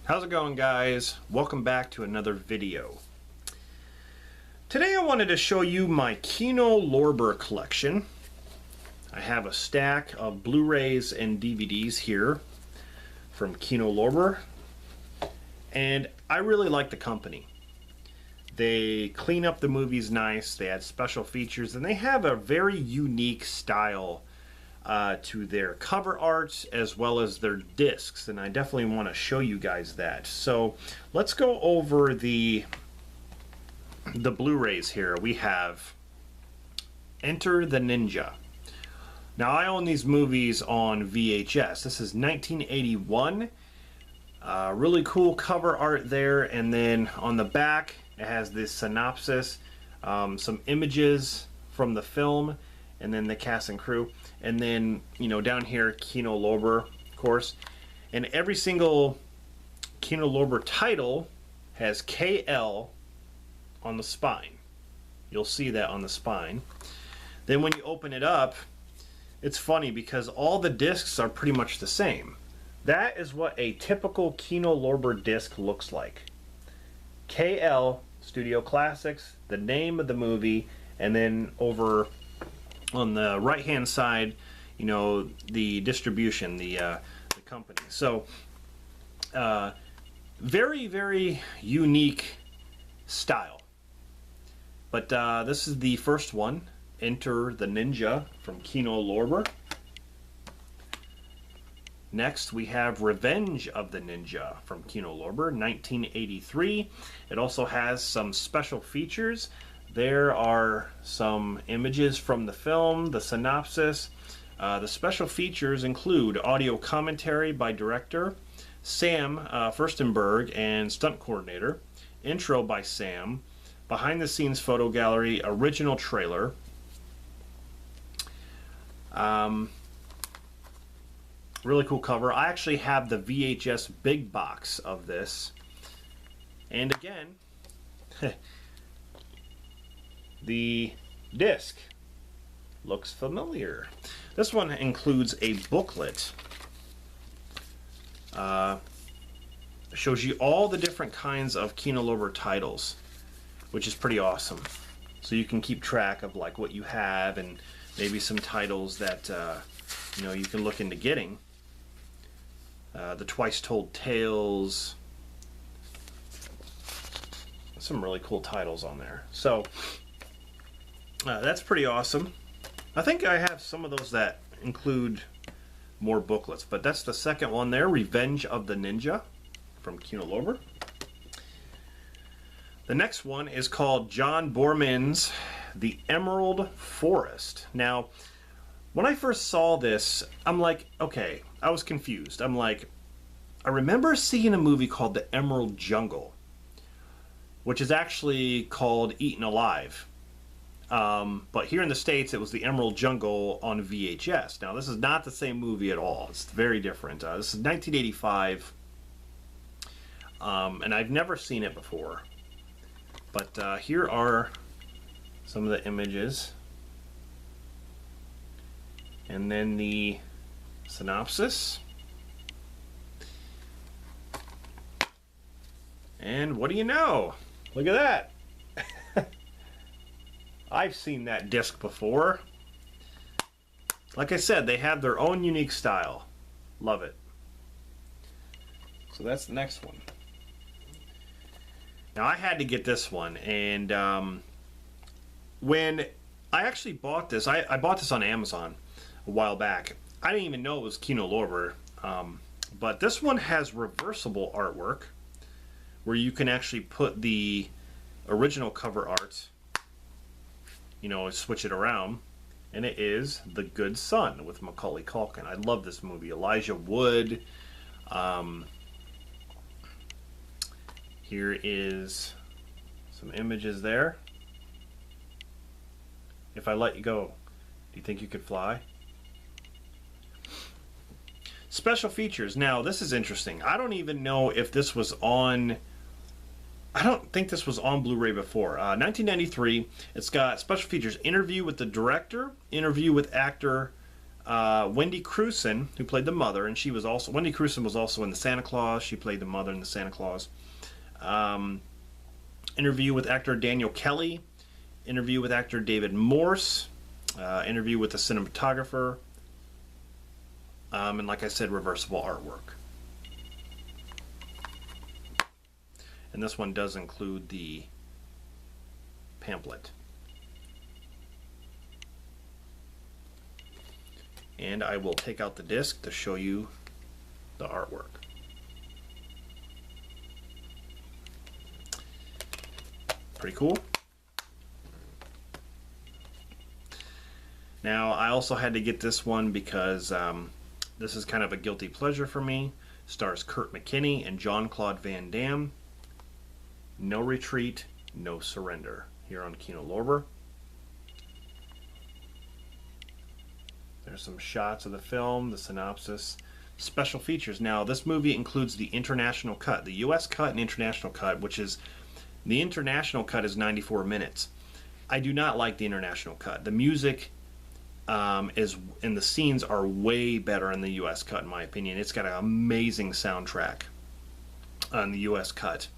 How's it going, guys? Welcome back to another video. Today I wanted to show you my Kino Lorber collection. I have a stack of Blu-rays and DVDs here from Kino Lorber, and I really like the company. They clean up the movies nice, they add special features, and they have a very unique style to their cover art as well as their discs, and I definitely want to show you guys that. So let's go over the Blu-rays here. We have Enter the Ninja. Now I own these movies on VHS. This is 1981. Really cool cover art there, and then on the back it has this synopsis, some images from the film, and then the cast and crew, and then, you know, down here Kino Lorber, of course, and every single Kino Lorber title has KL on the spine. You'll see that on the spine. Then when you open it up, it's funny because all the discs are pretty much the same. That is what a typical Kino Lorber disc looks like. KL Studio Classics, the name of the movie, and then over on the right hand side, you know, the distribution, the company. So very, very unique style. But this is the first one, Enter the Ninja from Kino Lorber. Next we have Revenge of the Ninja from Kino Lorber, 1983. It also has some special features. There are some images from the film, the synopsis. The special features include audio commentary by director Sam Furstenberg and stunt coordinator, intro by Sam, behind the scenes photo gallery, original trailer. Really cool cover. I actually have the VHS big box of this. And again, the disc looks familiar. This one includes a booklet. Shows you all the different kinds of Kino Lorber titles, which is pretty awesome. So you can keep track of like what you have and maybe some titles that you know, you can look into getting. The Twice Told Tales. Some really cool titles on there. So that's pretty awesome. I think I have some of those that include more booklets, but that's the second one there, Revenge of the Ninja from Kino Lorber. The next one is called John Boorman's The Emerald Forest. Now, when I first saw this, I'm like, okay, I was confused. I'm like, I remember seeing a movie called The Emerald Jungle, which is actually called Eaten Alive. But here in the States, it was The Emerald Jungle on VHS. Now, this is not the same movie at all. It's very different. This is 1985, and I've never seen it before. But here are some of the images. And then the synopsis. And what do you know? Look at that. I've seen that disc before. Like I said, they have their own unique style. Love it. So that's the next one. Now I had to get this one, and when I actually bought this, I bought this on Amazon a while back. I didn't even know it was Kino Lorber, but this one has reversible artwork where you can actually put the original cover art, you know, switch it around, and it is The Good Son with Macaulay Culkin. I love this movie. Elijah Wood. Here is some images there. If I let you go, do you think you could fly? Special features. Now, this is interesting. I don't even know if this was on... I don't think this was on Blu-ray before. 1993, it's got special features. Interview with the director, interview with actor Wendy Crewson, who played the mother, and Wendy Crewson was also in the Santa Claus. She played the mother in the Santa Claus. Interview with actor Daniel Kelly. Interview with actor David Morse. Interview with the cinematographer. And like I said, reversible artwork. And this one does include the pamphlet. And I will take out the disc to show you the artwork. Pretty cool. Now, I also had to get this one because this is kind of a guilty pleasure for me. Stars Kurt McKinney and Jean-Claude Van Damme. No Retreat, No Surrender, here on Kino Lorber. There's some shots of the film, the synopsis, special features. Now, this movie includes the international cut, the U.S. cut and international cut, which is, the international cut is 94 minutes. I do not like the international cut. The music and the scenes are way better in the U.S. cut, in my opinion. It's got an amazing soundtrack on the U.S. cut.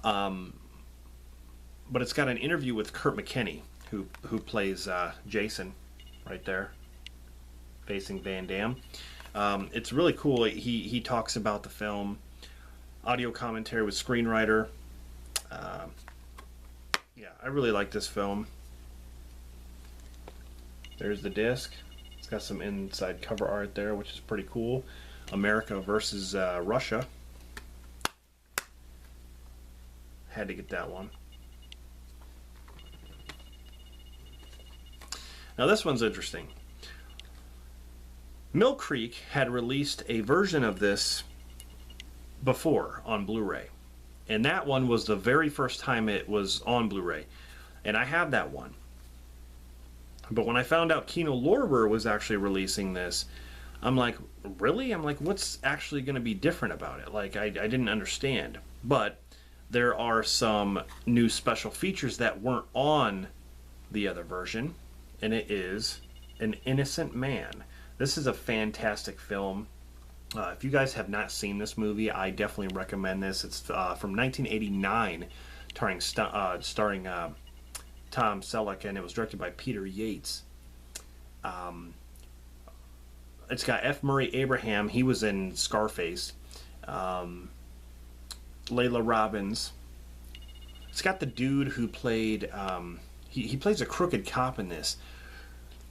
But it's got an interview with Kurt McKinney, who plays Jason right there, facing Van Damme. It's really cool. He talks about the film, audio commentary with screenwriter. Yeah, I really like this film. There's the disc. It's got some inside cover art there, which is pretty cool. America versus Russia. Had to get that one. Now this one's interesting. Mill Creek had released a version of this before on Blu-ray. And that one was the very first time it was on Blu-ray. And I have that one. But when I found out Kino Lorber was actually releasing this, I'm like, really? I'm like, what's actually going to be different about it? Like, I didn't understand. But there are some new special features that weren't on the other version. And it is An Innocent Man. This is a fantastic film. If you guys have not seen this movie, I definitely recommend this. It's from 1989, starring Tom Selleck, and it was directed by Peter Yates. It's got F. Murray Abraham. He was in Scarface. Layla Robbins. It's got the dude who played... he plays a crooked cop in this.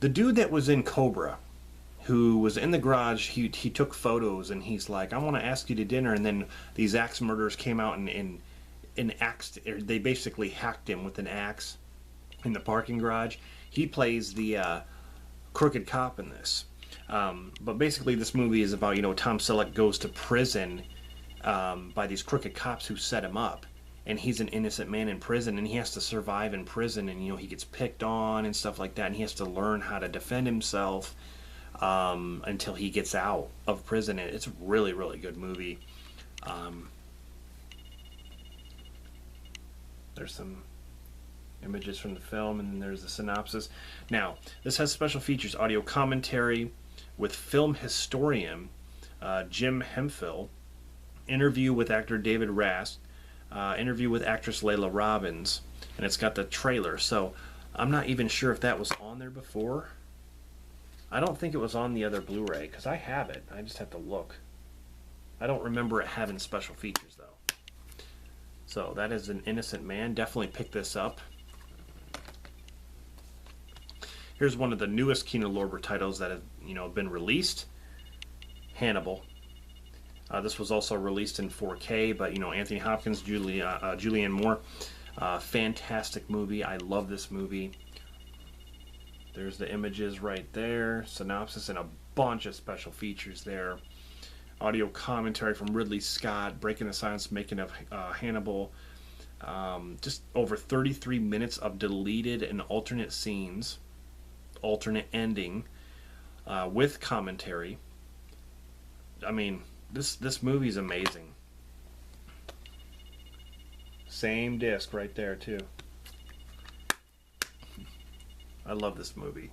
The dude that was in Cobra, who was in the garage, he took photos, and he's like, I want to ask you to dinner, and then these axe murderers came out and axed, they basically hacked him with an axe in the parking garage. He plays the crooked cop in this. But basically this movie is about, Tom Selleck goes to prison by these crooked cops who set him up. And he's an innocent man in prison, and he has to survive in prison, and he gets picked on and stuff like that, and he has to learn how to defend himself until he gets out of prison. And it's a really, really good movie. There's some images from the film, and then there's the synopsis. Now, this has special features, audio commentary with film historian Jim Hemphill, interview with actor David Rast, interview with actress Layla Robbins, and it's got the trailer. So I'm not even sure if that was on there before. I don't think it was on the other Blu-ray, because I have it. I just have to look. I don't remember it having special features, though. So that is An Innocent Man. Definitely pick this up. Here's one of the newest Kino Lorber titles that have been released. Hannibal. This was also released in 4K, but Anthony Hopkins, Julianne Moore, fantastic movie. I love this movie. There's the images right there, synopsis, and a bunch of special features there. Audio commentary from Ridley Scott, breaking the silence, making of Hannibal. Just over 33 minutes of deleted and alternate scenes, alternate ending, with commentary. I mean, this movie's amazing. Same disc right there too. I love this movie.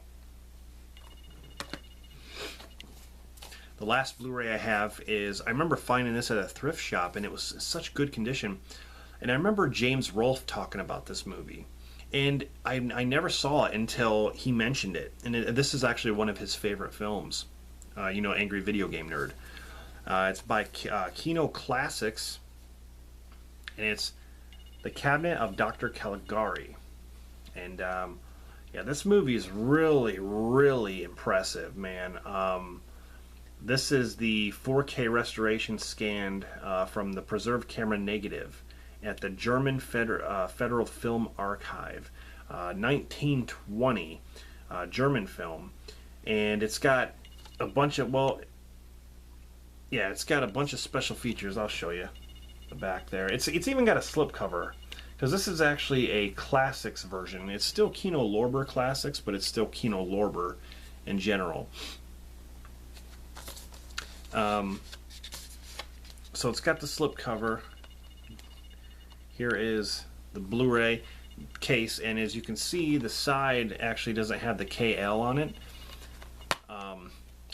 The last Blu-ray I have is, I remember finding this at a thrift shop, and it was in such good condition. And I remember James Rolfe talking about this movie. And I never saw it until he mentioned it. And this is actually one of his favorite films. You know, Angry Video Game Nerd. It's by Kino Classics. And it's The Cabinet of Dr. Caligari. And yeah, this movie is really, really impressive, man. This is the 4K restoration scanned from the preserved camera negative at the German Federal Film Archive, 1920 German film, and it's got a bunch of, well, yeah, it's got a bunch of special features. I'll show you the back there. It's even got a slipcover, because this is actually a classics version. It's still Kino Lorber classics, but it's still Kino Lorber in general. So it's got the slipcover. Here is the Blu-ray case, and as you can see, the side actually doesn't have the KL on it,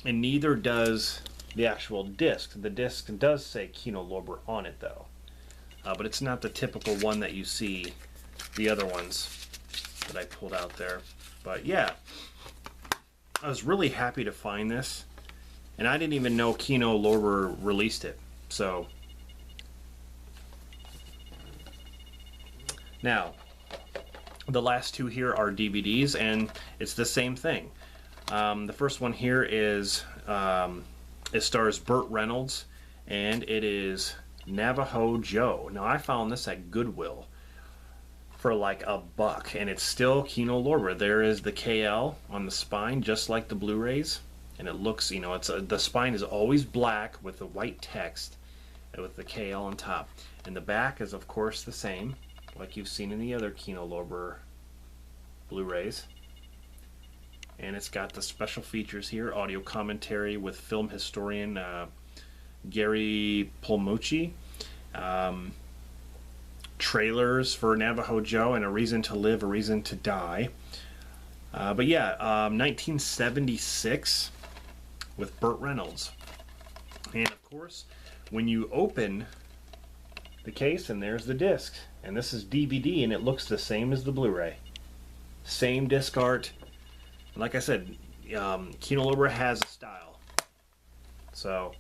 and neither does the actual disc. The disc does say Kino Lorber on it, though, but it's not the typical one that you see the other ones that I pulled out there. But yeah, I was really happy to find this, and I didn't even know Kino Lorber released it. So now, the last two here are DVDs, and it's the same thing. The first one here is, it stars Burt Reynolds, and it is Navajo Joe. Now, I found this at Goodwill for like $1, and it's still Kino Lorber. There is the KL on the spine, just like the Blu-rays, and it looks, you know, it's the spine is always black with the white text, and with the KL on top. And the back is, of course, the same, like you've seen in the other Kino Lorber Blu-rays. And it's got the special features here, audio commentary with film historian Gary Polmucci, trailers for Navajo Joe, and A Reason to Live, A Reason to Die. But yeah, 1976 with Burt Reynolds. And of course, when you open the case, and there's the disc, and this is DVD, and it looks the same as the Blu-ray. Same disc art. And like I said, Kino Lorber has a style. So,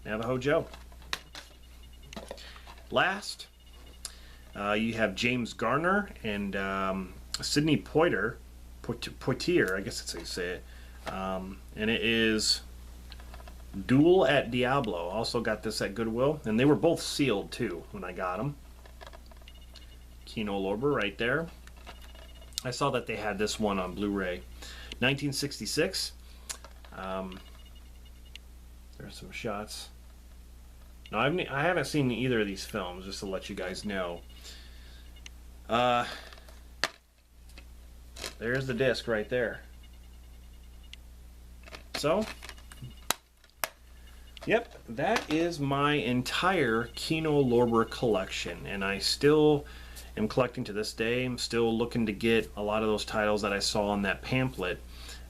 Navajo Joe. Last, you have James Garner and Sidney Poitier, I guess that's how you say it. And it is Duel at Diablo. Also got this at Goodwill, and they were both sealed too when I got them. Kino Lorber right there. I saw that they had this one on Blu-ray. 1966. There's some shots. No, I haven't seen either of these films, just to let you guys know. There's the disc right there. So, yep, that is my entire Kino Lorber collection, and I still am collecting to this day. I'm still looking to get a lot of those titles that I saw on that pamphlet.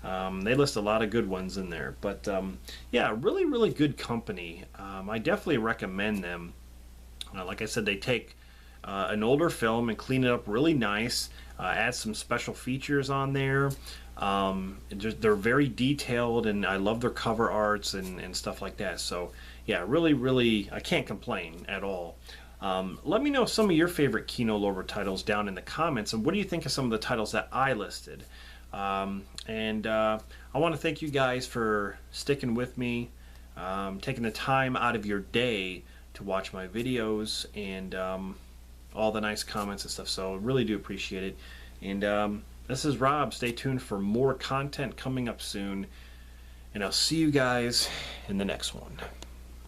They list a lot of good ones in there, but yeah, really, really good company. I definitely recommend them. Like I said, they take an older film and clean it up really nice, add some special features on there. They're very detailed, and I love their cover arts and stuff like that. So yeah, really, really, I can't complain at all. Let me know some of your favorite Kino Lorber titles down in the comments, and what do you think of some of the titles that I listed. I want to thank you guys for sticking with me, taking the time out of your day to watch my videos, and all the nice comments and stuff, so I really do appreciate it. And this is Rob. Stay tuned for more content coming up soon, and I'll see you guys in the next one.